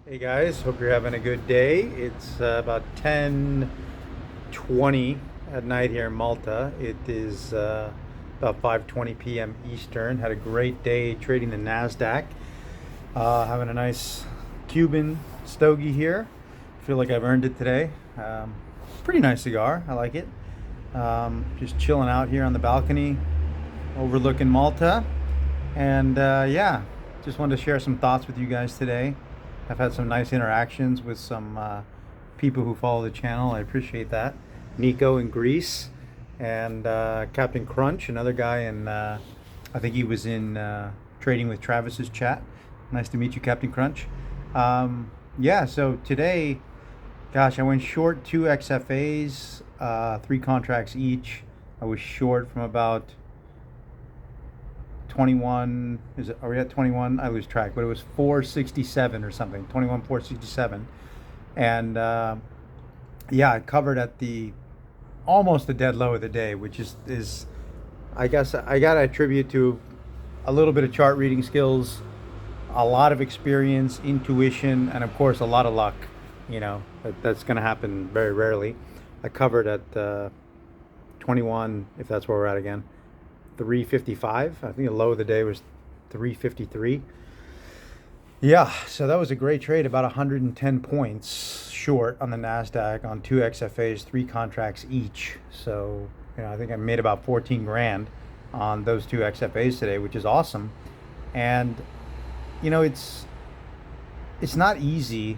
Hey guys, hope you're having a good day. It's about 10:20 at night here in Malta. It is about 5:20 p.m. Eastern. Had a great day trading the Nasdaq. Having a nice Cuban stogie here. Feel like I've earned it today. Pretty nice cigar. I like it. Just chilling out here on the balcony, overlooking Malta, and yeah, just wanted to share some thoughts with you guys today. I've had some nice interactions with some people who follow the channel. I appreciate that. Nico in Greece and Captain Crunch, another guy, and I think he was in Trading with Travis's chat. Nice to meet you, Captain Crunch. Yeah, so today, gosh, I went short two XFAs, three contracts each. I was short from about 21. Are we at 21? I lose track, but it was 467 or something. 21 467. And yeah, I covered at the almost the dead low of the day, which is I guess I got to attribute to a little bit of chart reading skills, a lot of experience, intuition, and of course a lot of luck. That's going to happen very rarely. I covered at 21, if that's where we're at again. 355. I think the low of the day was 353. Yeah, so that was a great trade, about 110 points short on the Nasdaq on two XFAs, three contracts each. So, I think I made about 14 grand on those two XFAs today, which is awesome. And it's not easy.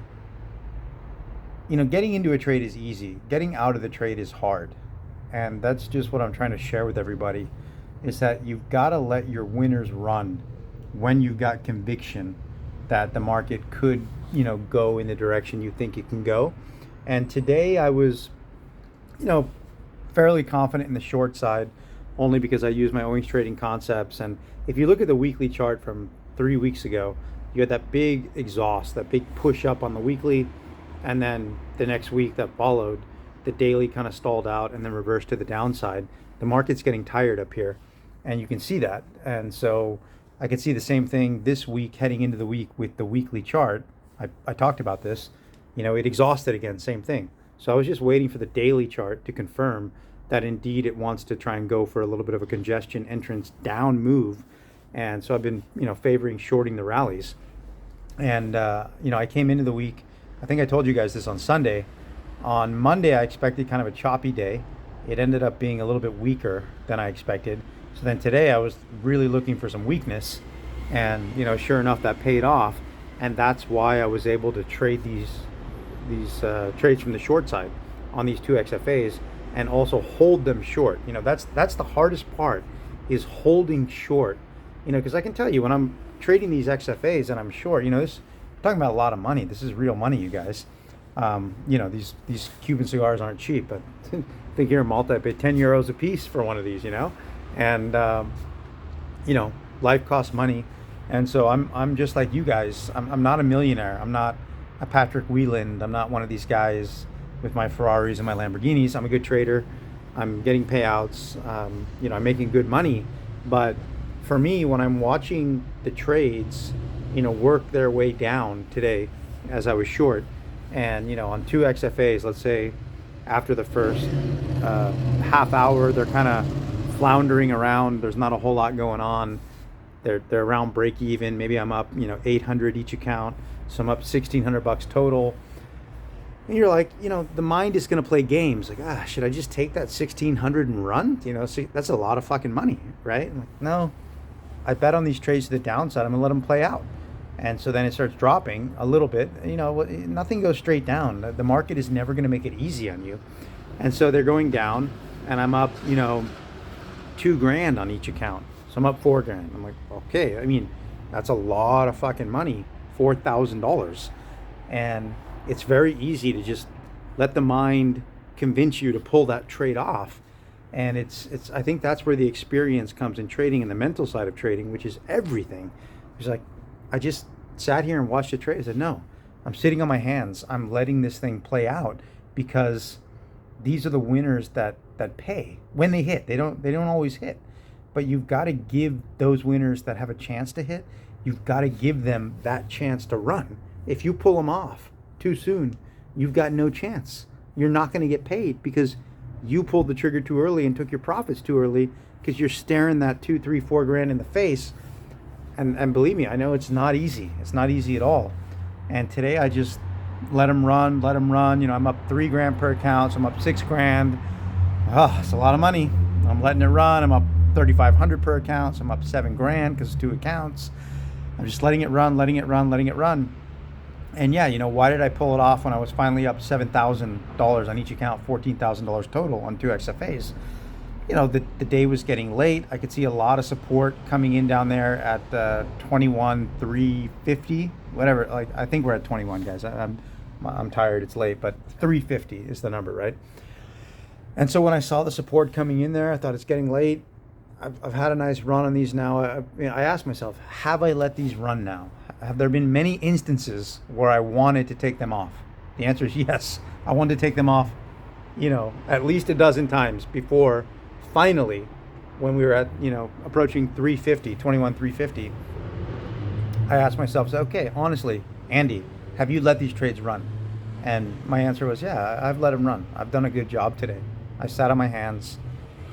Getting into a trade is easy. Getting out of the trade is hard. And that's just what I'm trying to share with everybody, is that you've got to let your winners run when you've got conviction that the market could, go in the direction you think it can go. And today I was, fairly confident in the short side, only because I use my always trading concepts. And if you look at the weekly chart from 3 weeks ago, you had that big exhaust, that big push up on the weekly, and then the next week that followed, the daily kind of stalled out and then reversed to the downside. The market's getting tired up here, and you can see that. And so I could see the same thing this week heading into the week with the weekly chart. I talked about this. It exhausted again, same thing. So I was just waiting for the daily chart to confirm that indeed it wants to try and go for a little bit of a congestion entrance down move. And so I've been, favoring shorting the rallies. And, I came into the week, I think I told you guys this on Sunday. On Monday, I expected kind of a choppy day. It ended up being a little bit weaker than I expected. So then today I was really looking for some weakness, and sure enough, that paid off, and that's why I was able to trade these trades from the short side on these two XFAs, and also hold them short. That's the hardest part, is holding short. Because I can tell you, when I'm trading these XFAs and I'm short, this I'm talking about a lot of money. This is real money, you guys. These Cuban cigars aren't cheap, but I think here in Malta I paid 10 euros a piece for one of these. And life costs money, and so I'm just like you guys. I'm not a millionaire. I'm not a Patrick Wieland. I'm not one of these guys with my Ferraris and my Lamborghinis. I'm a good trader. I'm getting payouts. I'm making good money. But for me, when I'm watching the trades, work their way down today, as I was short, and on two XFAs, let's say after the first half hour, they're kind of floundering around. There's not a whole lot going on. They're around break even. Maybe I'm up 800 each account, so I'm up $1,600 total. And you're like, the mind is going to play games. Like, should I just take that 1,600 and run? See, that's a lot of fucking money, right? I'm like, no, I bet on these trades to the downside. I'm gonna let them play out. And so then it starts dropping a little bit. Nothing goes straight down. The market is never going to make it easy on you. And so they're going down, and I'm up, 2 grand on each account. So I'm up 4 grand. I'm like, okay, that's a lot of fucking money, $4,000. And it's very easy to just let the mind convince you to pull that trade off. And I think that's where the experience comes in trading, and the mental side of trading, which is everything. It's like, I just sat here and watched the trade. I said, no, I'm sitting on my hands. I'm letting this thing play out, because these are the winners that pay when they hit. They don't always hit, but you've got to give those winners that have a chance to hit. You've got to give them that chance to run, If you pull them off too soon, you've got no chance. You're not going to get paid because you pulled the trigger too early and took your profits too early because you're staring that 2, 3, 4 grand in the face. And believe me, I know it's not easy. It's not easy at all. And today I just let them run. You know, I'm up 3 grand per account, so I'm up 6 grand. Oh, it's a lot of money. I'm letting it run. I'm up 3,500 per account, so I'm up 7 grand because it's 2 accounts. I'm just letting it run. And yeah, you know, why did I pull it off when I was finally up $7,000 on each account, $14,000 total on 2 XFAs? You know, the day was getting late. I could see a lot of support coming in down there at 21,350, whatever. Like, I think we're at 21, guys. I'm tired. It's late, but 350 is the number, right? And so when I saw the support coming in there, I thought it's getting late. I've had a nice run on these now. I asked myself, have I let these run now? Have there been many instances where I wanted to take them off? The answer is yes. I wanted to take them off, you know, at least a dozen times before finally, when we were at, you know, approaching 350, 21,350, I asked myself, so, okay, honestly, Andy, have you let these trades run? And my answer was, yeah, I've let them run. I've done a good job today. I sat on my hands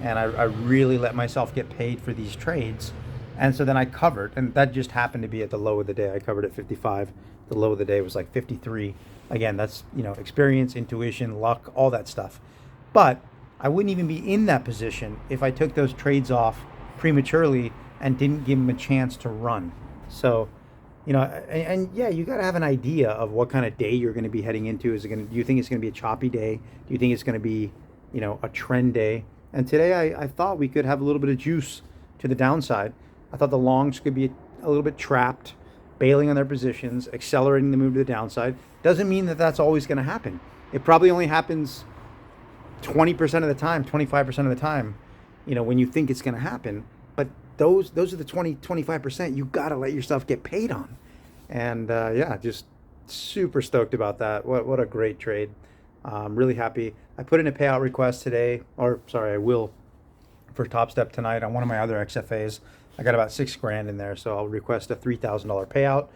and I really let myself get paid for these trades. And so then I covered, and that just happened to be at the low of the day. I covered at 55. The low of the day was like 53. Again, that's, you know, experience, intuition, luck, all that stuff. But I wouldn't even be in that position if I took those trades off prematurely and didn't give them a chance to run. So, you know, and yeah, you got to have an idea of what kind of day you're going to be heading into. Do you think it's going to be a choppy day? Do you think it's going to be, you know, a trend day? And today I thought we could have a little bit of juice to the downside. I thought the longs could be a little bit trapped, bailing on their positions, accelerating the move to the downside. Doesn't mean that that's always going to happen. It probably only happens 20% of the time, 25% of the time, you know, when you think it's going to happen. But those are the 25% you got to let yourself get paid on. And yeah, just super stoked about that. What a great trade. Really happy. I put in a payout request today, I will, for Top Step tonight on one of my other XFAs. I got about 6 grand in there, so I'll request a $3,000 payout.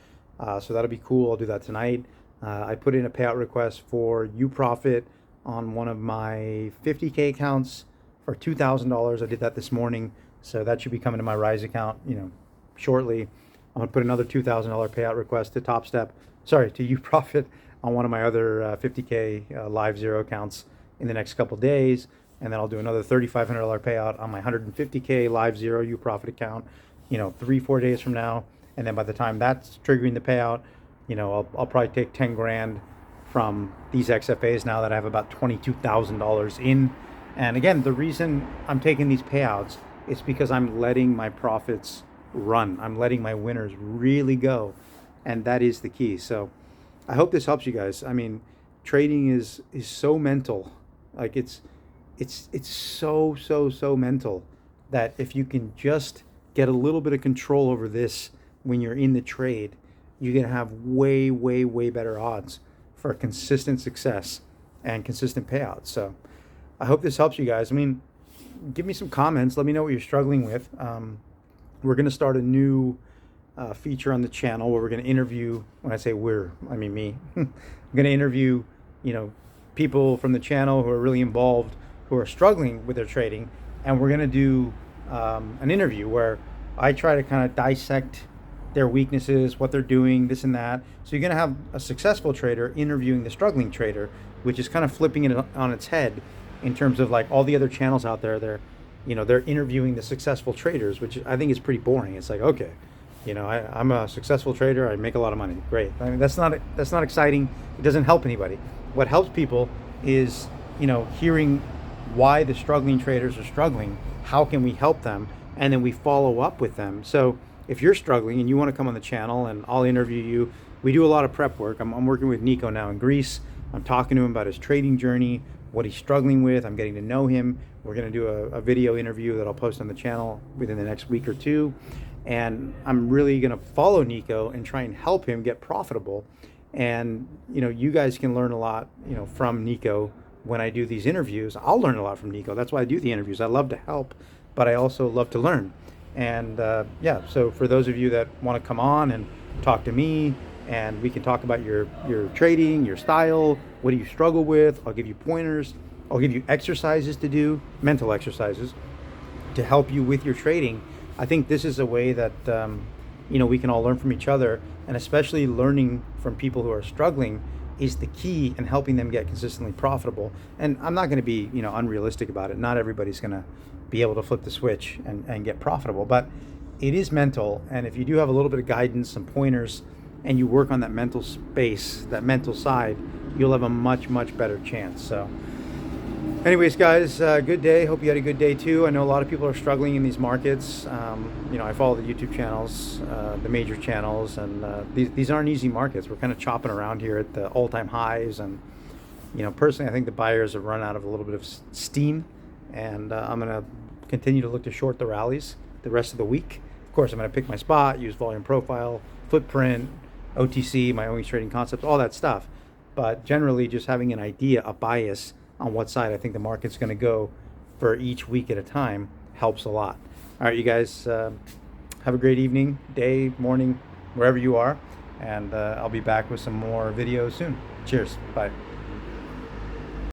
So that'll be cool. I'll do that tonight. I put in a payout request for UProfit on one of my 50K accounts for $2,000. I did that this morning, so that should be coming to my Rise account, you know, shortly. I'm gonna put another $2,000 payout request to UProfit on one of my other 50K Live Zero accounts in the next couple days, and then I'll do another $3,500 payout on my 150K Live Zero UProfit account, you know, 3-4 days from now. And then by the time that's triggering the payout, you know, I'll probably take 10 grand from these XFAs now that I have about $22,000 in. And again, the reason I'm taking these payouts is because I'm letting my profits run. I'm letting my winners really go, and that is the key. So I hope this helps you guys. I mean, trading is so mental. Like it's so mental that if you can just get a little bit of control over this when you're in the trade, you're going to have way better odds for consistent success and consistent payouts. So I hope this helps you guys. I mean, give me some comments. Let me know what you're struggling with. We're going to start a new feature on the channel where we're going to interview, when I say we're, I mean me. I'm going to interview, you know, people from the channel who are really involved, who are struggling with their trading, and we're going to do an interview where I try to kind of dissect their weaknesses, what they're doing, this and that. So you're going to have a successful trader interviewing the struggling trader, which is kind of flipping it on its head in terms of like all the other channels out there. They're interviewing the successful traders, which I think is pretty boring. It's like, okay, you know, I'm a successful trader. I make a lot of money. Great. I mean, that's not exciting. It doesn't help anybody. What helps people is, you know, hearing why the struggling traders are struggling. How can we help them? And then we follow up with them. So if you're struggling and you want to come on the channel and I'll interview you, we do a lot of prep work. I'm working with Nico now in Greece. I'm talking to him about his trading journey, what he's struggling with. I'm getting to know him. We're going to do a video interview that I'll post on the channel within the next week or two. And I'm really going to follow Nico and try and help him get profitable. And, you know, you guys can learn a lot, you know, from Nico when I do these interviews. I'll learn a lot from Nico. That's why I do the interviews. I love to help, but I also love to learn. And yeah, so for those of you that want to come on and talk to me, and we can talk about your trading, your style. What do you struggle with? I'll give you pointers. I'll give you exercises to do, mental exercises, to help you with your trading. I think this is a way that we can all learn from each other, and especially learning from people who are struggling is the key in helping them get consistently profitable. And I'm not going to be unrealistic about it. Not everybody's going to be able to flip the switch and get profitable, but it is mental. And if you do have a little bit of guidance, some pointers, and you work on that mental space, that mental side, you'll have a much better chance. So anyways, guys, good day. Hope you had a good day too. I know a lot of people are struggling in these markets. I follow the YouTube channels, the major channels, and these aren't easy markets. We're kind of chopping around here at the all-time highs, and personally, I think the buyers have run out of a little bit of steam, and I'm going to continue to look to short the rallies the rest of the week. Of course, I'm going to pick my spot, use volume profile, footprint, OTC, my always trading concept, all that stuff. But generally, just having an idea, a bias on what side I think the market's going to go for each week at a time helps a lot. All right, you guys, have a great evening, day, morning, wherever you are, and I'll be back with some more videos soon. Cheers. Bye.